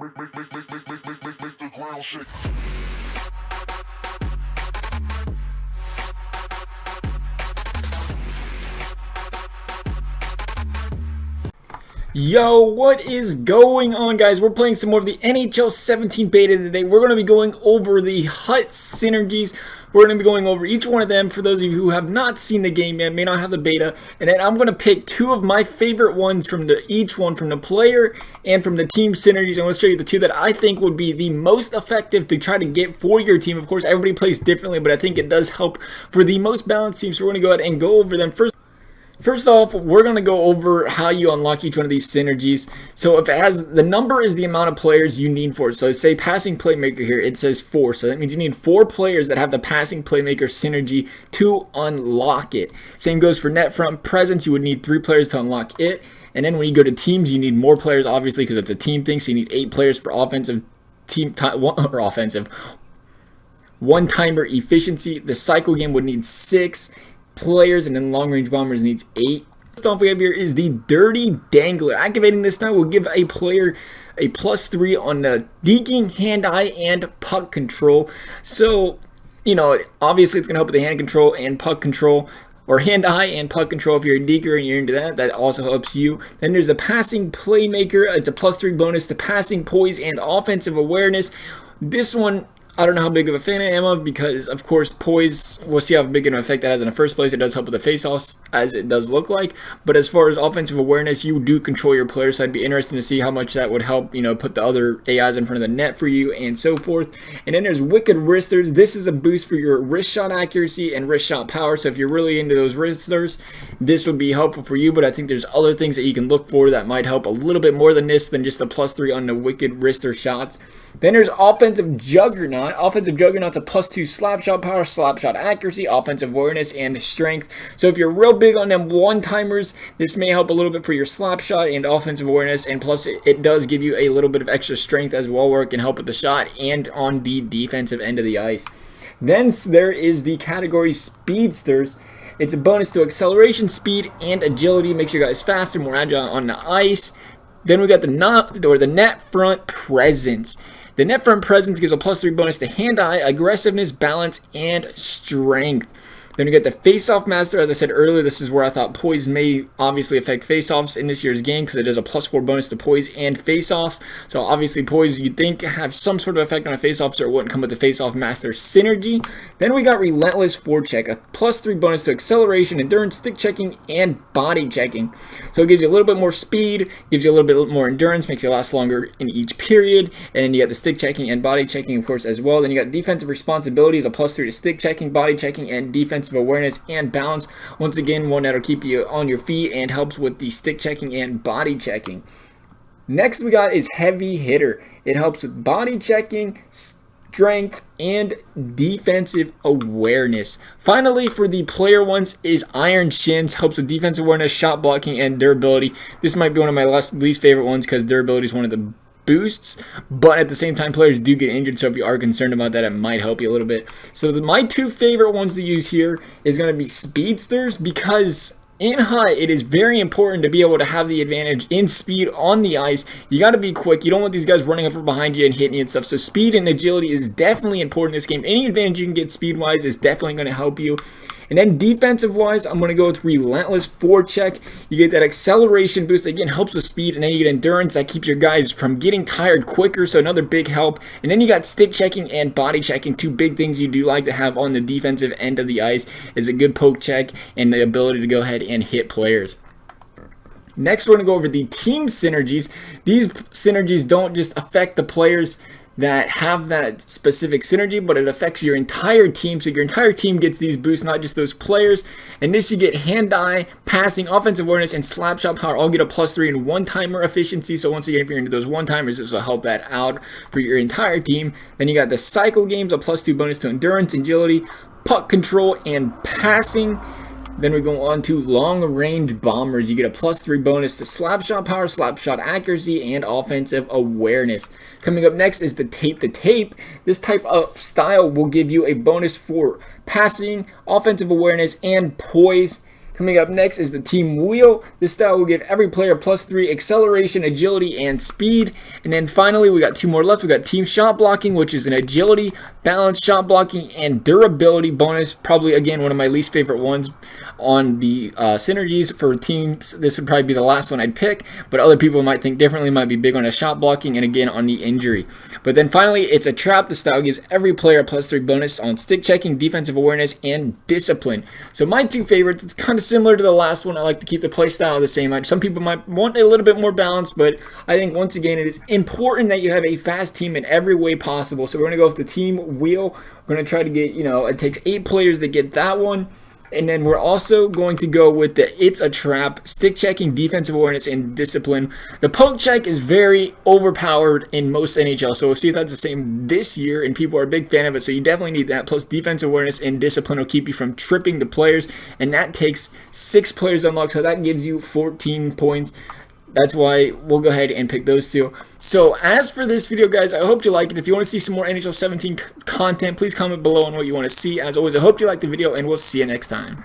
Make the ground shake. Yo, what is going on, guys? We're playing some more of the NHL 17 beta today. We're going to be going over the HUT Synergies. We're going to be going over each one of them for those of you who have not seen the game yet, may not have the beta. And then I'm going to pick two of my favorite ones from each one, from the player and from the team synergies. I'm going to show you the two that I think would be the most effective to try to get for your team. Of course, everybody plays differently, but I think it does help for the most balanced team. So we're going to go ahead and go over them first. First off, we're going to go over how you unlock each one of these synergies. So if it has, the number is the amount of players you need for it. So say passing playmaker here, it says 4. So that means you need 4 players that have the passing playmaker synergy to unlock it. Same goes for net front presence. You would need 3 players to unlock it. And then when you go to teams, you need more players, obviously, because it's a team thing. So you need 8 players for offensive one-timer efficiency. The cycle game would need 6 players, and then long range bombers needs 8. First off we have here is the Dirty Dangler. Activating this now will give a player a +3 on the deking, hand-eye, and puck control. So, you know, obviously it's going to help with the hand control and puck control, or hand-eye and puck control if you're a deker and you're into that. That also helps you. Then there's a passing playmaker. It's a +3 bonus to passing, poise, and offensive awareness. This one, I don't know how big of a fan I am of, because of course poise, we'll see how big of an effect that has in the first place. It does help with the face-offs, as it does look like, but as far as offensive awareness, you do control your players, so I'd be interested to see how much that would help, you know, put the other AIs in front of the net for you and so forth. And then there's Wicked Wristers. This is a boost for your wrist shot accuracy and wrist shot power, so if you're really into those wristers, this would be helpful for you. But I think there's other things that you can look for that might help a little bit more than this, than just a +3 on the Wicked Wrister shots. Then there's Offensive Juggernaut. Offensive Juggernaut's a +2 slap shot power, slap shot accuracy, offensive awareness, and strength. So if you're real big on them one-timers, this may help a little bit for your slap shot and offensive awareness, and plus it does give you a little bit of extra strength as well, where it can help with the shot and on the defensive end of the ice. Then there is the category Speedsters. It's a bonus to acceleration, speed, and agility. Makes your guys faster, more agile on the ice. Then we got the net front presence. The net front presence gives a +3 bonus to hand-eye, aggressiveness, balance, and strength. Then we get the Faceoff Master. As I said earlier, this is where I thought poise may obviously affect face-offs in this year's game, because it is a +4 bonus to poise and face-offs. So obviously poise, you'd think, have some sort of effect on a face-off, so it wouldn't come with the Faceoff Master synergy. Then we got Relentless Forecheck, a +3 bonus to acceleration, endurance, stick checking, and body checking. So it gives you a little bit more speed, gives you a little bit more endurance, makes you last longer in each period. And then you got the stick checking and body checking, of course, as well. Then you got defensive responsibilities, a +3 to stick checking, body checking, and defensive awareness and balance. Once again, one that'll keep you on your feet and helps with the stick checking and body checking. Next we got is Heavy Hitter. It helps with body checking, strength, and defensive awareness. Finally, for the player ones is Iron Shins. Helps with defensive awareness, shot blocking, and durability. This might be one of my least favorite ones, because durability is one of the boosts, but at the same time players do get injured, so if you are concerned about that, it might help you a little bit. So my 2 favorite ones to use here is going to be Speedsters, because in HUT, it is very important to be able to have the advantage in speed on the ice. You got to be quick. You don't want these guys running up from behind you and hitting you and stuff. So speed and agility is definitely important in this game. Any advantage you can get speed-wise is definitely going to help you. And then defensive-wise, I'm going to go with Relentless Forecheck. You get that acceleration boost. Again, helps with speed. And then you get endurance. That keeps your guys from getting tired quicker. So another big help. And then you got stick checking and body checking. 2 big things you do like to have on the defensive end of the ice is a good poke check and the ability to go ahead and hit players. Next, we're going to go over the team synergies. These synergies don't just affect the players that have that specific synergy, but it affects your entire team. So your entire team gets these boosts, not just those players. And this, you get hand-eye, passing, offensive awareness, and slap shot power all get a +3 in one-timer efficiency. So once again, if you're into those one-timers, this will help that out for your entire team. Then you got the cycle games, a +2 bonus to endurance, agility, puck control, and passing. Then we go on to long-range bombers. You get a +3 bonus to slap shot power, slap shot accuracy, and offensive awareness. Coming up next is the tape to tape. This type of style will give you a bonus for passing, offensive awareness, and poise. Coming up next is the team wheel. This style will give every player +3 acceleration, agility, and speed. And then finally, we got 2 more left. We got team shot blocking, which is an agility, balance, shot blocking, and durability bonus. Probably, again, one of my least favorite ones on the Synergies for teams. This would probably be the last one I'd pick, but other people might think differently, might be big on a shot blocking, and again, on the injury. But then finally, it's a trap. The style gives every player a +3 bonus on stick checking, defensive awareness, and discipline. So my 2 favorites, it's kind of similar to the last one. I like to keep the play style the same. Some people might want a little bit more balance, but I think once again it is important that you have a fast team in every way possible. So we're going to go with the team wheel. We're going to try to get, it takes 8 players to get that one. And then we're also going to go with the it's a trap, stick checking, defensive awareness, and discipline. The poke check is very overpowered in most NHL, so we'll see if that's the same this year, and people are a big fan of it, so you definitely need that. Plus defensive awareness and discipline will keep you from tripping the players, and that takes 6 players unlocked, so that gives you 14 points. That's why we'll go ahead and pick those 2. So as for this video, guys, I hope you like it. If you want to see some more NHL 17 content, please comment below on what you want to see. As always, I hope you liked the video, and we'll see you next time.